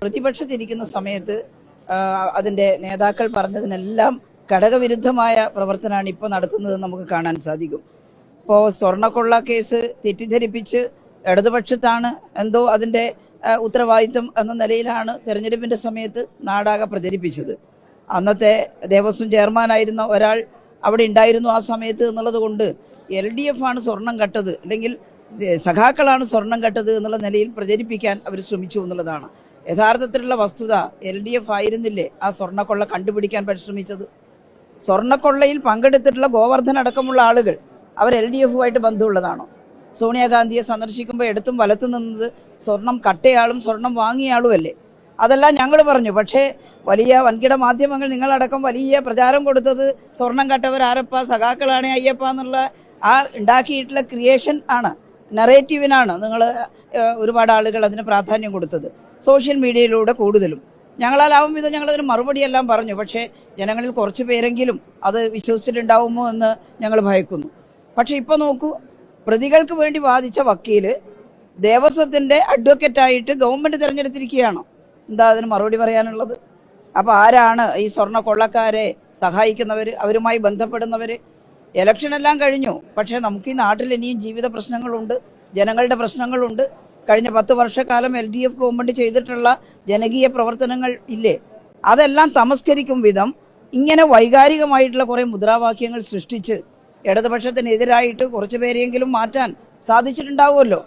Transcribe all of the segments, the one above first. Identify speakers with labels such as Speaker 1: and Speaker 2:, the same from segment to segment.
Speaker 1: പ്രതിപക്ഷത്തിരിക്കുന്ന സമയത്ത് അതിൻ്റെ നേതാക്കൾ പറഞ്ഞതിനെല്ലാം ഘടകവിരുദ്ധമായ പ്രവർത്തനമാണ് ഇപ്പോൾ നടത്തുന്നതെന്ന് നമുക്ക് കാണാൻ സാധിക്കും. ഇപ്പോൾ സ്വർണ്ണക്കൊള്ള കേസ് തെറ്റിദ്ധരിപ്പിച്ച് ഇടതുപക്ഷത്താണ് എന്തോ അതിൻ്റെ ഉത്തരവാദിത്വം എന്ന നിലയിലാണ് തെരഞ്ഞെടുപ്പിൻ്റെ സമയത്ത് നാടാകെ പ്രചരിപ്പിച്ചത്. അന്നത്തെ ദേവസ്വം ചെയർമാനായിരുന്ന ഒരാൾ അവിടെ ഉണ്ടായിരുന്നു ആ സമയത്ത് എന്നുള്ളത് കൊണ്ട് LDF ആണ് സ്വർണം കട്ടത്, അല്ലെങ്കിൽ സഖാക്കളാണ് സ്വർണം കട്ടത് എന്നുള്ള നിലയിൽ പ്രചരിപ്പിക്കാൻ അവർ ശ്രമിച്ചു എന്നുള്ളതാണ്. യഥാർത്ഥത്തിലുള്ള വസ്തുത LDF ആയിരുന്നില്ലേ ആ സ്വർണ്ണക്കൊള്ള കണ്ടുപിടിക്കാൻ പരിശ്രമിച്ചത്? സ്വർണ്ണക്കൊള്ളയിൽ പങ്കെടുത്തിട്ടുള്ള ഗോവർദ്ധൻ അടക്കമുള്ള ആളുകൾ അവർ LDFുമായിട്ട് ബന്ധമുള്ളതാണോ? സോണിയാഗാന്ധിയെ സന്ദർശിക്കുമ്പോൾ എടുത്തും വലത്തു നിന്നത് സ്വർണം കട്ടയാളും സ്വർണം വാങ്ങിയാളുമല്ലേ? അതെല്ലാം ഞങ്ങൾ പറഞ്ഞു. പക്ഷേ വലിയ വൻകിട മാധ്യമങ്ങൾ നിങ്ങളടക്കം വലിയ പ്രചാരം കൊടുത്തത് സ്വർണം കട്ടവരാരപ്പ, സഖാക്കളാണ് അയ്യപ്പ എന്നുള്ള ആ ഉണ്ടാക്കിയിട്ടുള്ള ക്രിയേഷൻ ആണ്, നറേറ്റീവിനാണ് നിങ്ങൾ ഒരുപാട് ആളുകൾ അതിന് പ്രാധാന്യം കൊടുത്തത്, സോഷ്യൽ മീഡിയയിലൂടെ കൂടുതലും. ഞങ്ങളാലാവും വിധം ഞങ്ങളതിന് മറുപടിയെല്ലാം പറഞ്ഞു. പക്ഷേ ജനങ്ങളിൽ കുറച്ച് പേരെങ്കിലും അത് വിശ്വസിച്ചിട്ടുണ്ടാവുമോ എന്ന് ഞങ്ങൾ ഭയക്കുന്നു. പക്ഷെ ഇപ്പോൾ നോക്കൂ, പ്രതികൾക്ക് വേണ്ടി വാദിച്ച വക്കീൽ ദേവസ്വത്തിൻ്റെ അഡ്വക്കേറ്റായിട്ട് ഗവൺമെൻറ് തിരഞ്ഞെടുത്തിരിക്കുകയാണ്. എന്താ അതിന് മറുപടി പറയാനുള്ളത്? അപ്പോൾ ആരാണ് ഈ സ്വർണ്ണ കൊള്ളക്കാരെ സഹായിക്കുന്നവർ, അവരുമായി ബന്ധപ്പെടുന്നവർ? ഇലക്ഷനെല്ലാം കഴിഞ്ഞു, പക്ഷേ നമുക്ക് ഈ നാട്ടിൽ ഇനിയും ജീവിത പ്രശ്നങ്ങളുണ്ട്, ജനങ്ങളുടെ പ്രശ്നങ്ങളുണ്ട്. കഴിഞ്ഞ 10 വർഷക്കാലം LDF ഗവൺമെൻറ് ചെയ്തിട്ടുള്ള ജനകീയ പ്രവർത്തനങ്ങൾ ഇല്ലേ? അതെല്ലാം തമസ്കരിക്കും വിധം ഇങ്ങനെ വൈകാരികമായിട്ടുള്ള കുറേ മുദ്രാവാക്യങ്ങൾ സൃഷ്ടിച്ച് ഇടതുപക്ഷത്തിനെതിരായിട്ട് കുറച്ച് പേരെങ്കിലും മാറ്റാൻ സാധിച്ചിട്ടുണ്ടാവുമല്ലോ.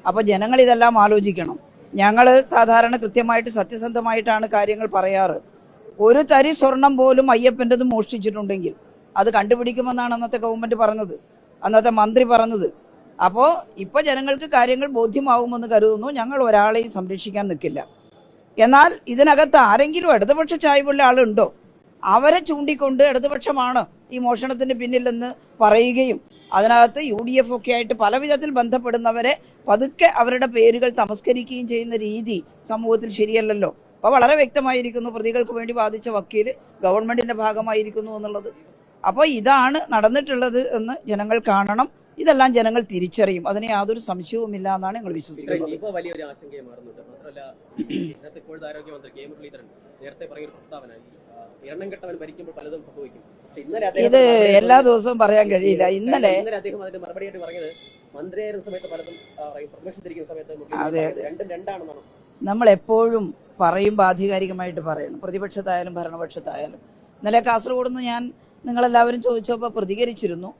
Speaker 1: അപ്പോൾ ജനങ്ങൾ ഇതെല്ലാം ആലോചിക്കണം. ഞങ്ങൾ സാധാരണ കൃത്യമായിട്ട് സത്യസന്ധമായിട്ടാണ് കാര്യങ്ങൾ പറയാറ്. ഒരു തരി സ്വർണം പോലും അയ്യപ്പൻ്റെത് മോഷ്ടിച്ചിട്ടുണ്ടെങ്കിൽ അത് കണ്ടുപിടിക്കുമെന്നാണ് അന്നത്തെ ഗവൺമെൻറ് പറഞ്ഞത്, അന്നത്തെ മന്ത്രി പറഞ്ഞത്. അപ്പോൾ ഇപ്പോൾ ജനങ്ങൾക്ക് കാര്യങ്ങൾ ബോധ്യമാവുമെന്ന് കരുതുന്നു. ഞങ്ങൾ ഒരാളെയും സംരക്ഷിക്കാൻ നിൽക്കില്ല. എന്നാൽ ഇതിനകത്ത് ആരെങ്കിലും ഇടതുപക്ഷ ചായ്വുള്ള ആളുണ്ടോ? അവരെ ചൂണ്ടിക്കൊണ്ട് ഇടതുപക്ഷമാണ് ഈ മോഷണത്തിന് പിന്നിലെന്ന് പറയുകയും അതിനകത്ത് UDF ഒക്കെ ആയിട്ട് പല വിധത്തിൽ ബന്ധപ്പെടുന്നവരെ പതുക്കെ അവരുടെ പേരുകൾ തമസ്കരിക്കുകയും ചെയ്യുന്ന രീതി സമൂഹത്തിൽ ശരിയല്ലല്ലോ. അപ്പോൾ വളരെ വ്യക്തമായിരിക്കുന്നു പ്രതികൾക്ക് വേണ്ടി വാദിച്ച വക്കീൽ ഗവൺമെൻറ്റിൻ്റെ ഭാഗമായിരിക്കുന്നു എന്നുള്ളത്. അപ്പോൾ ഇതാണ് നടന്നിട്ടുള്ളത് എന്ന് ജനങ്ങൾ കാണണം. ഇതെല്ലാം ജനങ്ങൾ തിരിച്ചറിയും, അതിന് യാതൊരു സംശയവുമില്ല എന്നാണ് ഞങ്ങൾ വിശ്വസിക്കുന്നത്.
Speaker 2: വലിയൊരു ആശങ്കയെ മാറുന്നുണ്ട്. മാത്രമല്ല, ഇപ്പോഴത്തെ ആരോഗ്യമന്ത്രി K മുരളീധരൻ നേരത്തെ പറയുന്ന പ്രസ്താവന, എണ്ണം കെട്ടവൻ ഭരിക്കുമ്പോൾ പലതും സംഭവിക്കും.
Speaker 1: ഇത് എല്ലാ ദിവസവും പറയാൻ കഴിയില്ല. ഇന്നലെ
Speaker 2: അദ്ദേഹം അതിന് മറുപടിയായിട്ട് പറഞ്ഞത് മന്ത്രിയായിരുന്ന സമയത്ത് പലതും പ്രവേശിച്ചിരിക്കുന്ന സമയത്ത് രണ്ടും രണ്ടാണെന്നാണ്.
Speaker 1: നമ്മൾ എപ്പോഴും പറയുമ്പോൾ ആധികാരികമായിട്ട് പറയണം, പ്രതിപക്ഷത്തായാലും ഭരണപക്ഷത്തായാലും. ഇന്നലെ കാസർഗോഡ് നിന്ന് ഞാൻ നിങ്ങളെല്ലാവരും ചോദിച്ചപ്പോൾ പ്രതികരിച്ചിരുന്നു.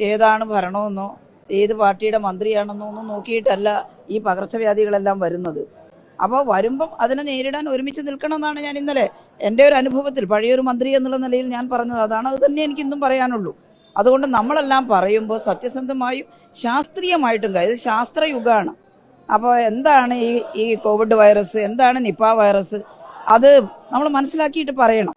Speaker 1: ഏതാണ് ഭരണമെന്നോ ഏത് പാർട്ടിയുടെ മന്ത്രിയാണെന്നോ ഒന്നും നോക്കിയിട്ടല്ല ഈ പകർച്ചവ്യാധികളെല്ലാം വരുന്നത്. അപ്പോൾ വരുമ്പം അതിനെ നേരിടാൻ ഒരുമിച്ച് നിൽക്കണം എന്നാണ് ഞാൻ ഇന്നലെ എൻ്റെ ഒരു അനുഭവത്തിൽ പഴയൊരു മന്ത്രി എന്നുള്ള നിലയിൽ ഞാൻ പറഞ്ഞത്. അതാണ്, അത് തന്നെ എനിക്കിന്നും പറയാനുള്ളൂ. അതുകൊണ്ട് നമ്മളെല്ലാം പറയുമ്പോൾ സത്യസന്ധമായും ശാസ്ത്രീയമായിട്ടും, ഇത് ശാസ്ത്രയുഗമാണ്. അപ്പോൾ എന്താണ് ഈ കോവിഡ് വൈറസ്, എന്താണ് നിപ്പ വൈറസ്, അത് നമ്മൾ മനസ്സിലാക്കിയിട്ട് പറയണം.